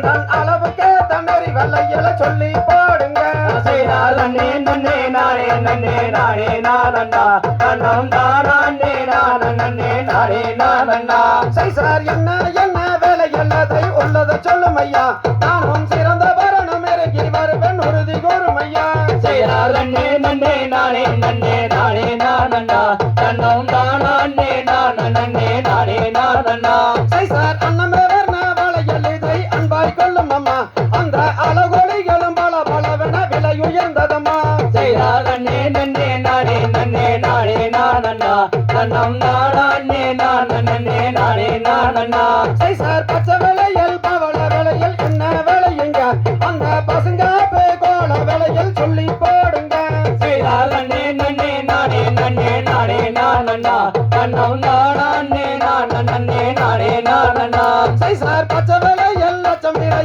தன் அளவுக்கு தன்னறி வெள்ளையில சொல்லி போடுங்க நன்னே நன்னே நானே நன்னே நானே நானண்ணா தன்னம் தானே நானே நானே நானண்ணா சை சார் என்ன என்ன வேலை எல்லாதை உள்ளதை சொல்லும் ஐயா நானும் சிறந்த பரணம் இறங்கி வருவேன் உறுதி கூறும் ஐயா நன்னே நன்னே நானே நானே நானண்ணா தன்னம் தானே நானே நானே நானண்ணா சை சார் அண்ணமே வர்ண வேலையில் இதை அன்பாய் கொள்ளும் அம்மா அந்த அழகொலிகளும் பல பலவென விலை உயர்ந்ததம்மா நன்னே நன்னே நானே நானே நானண்ணா தன்னம் தானே நானே நானே நானண்ணா சை சார் பச்சை விலையில் பவள விலையில் என்ன விலையுங்க அந்த பசங்க கோல விலையில் சொல்லி போடுங்க நன்னே நன்னே நானே நானே நானண்ணா தன்னம் தானே நானே நானே நானண்ணா சை சார் பச்சை விலையில் லட்சம் விலை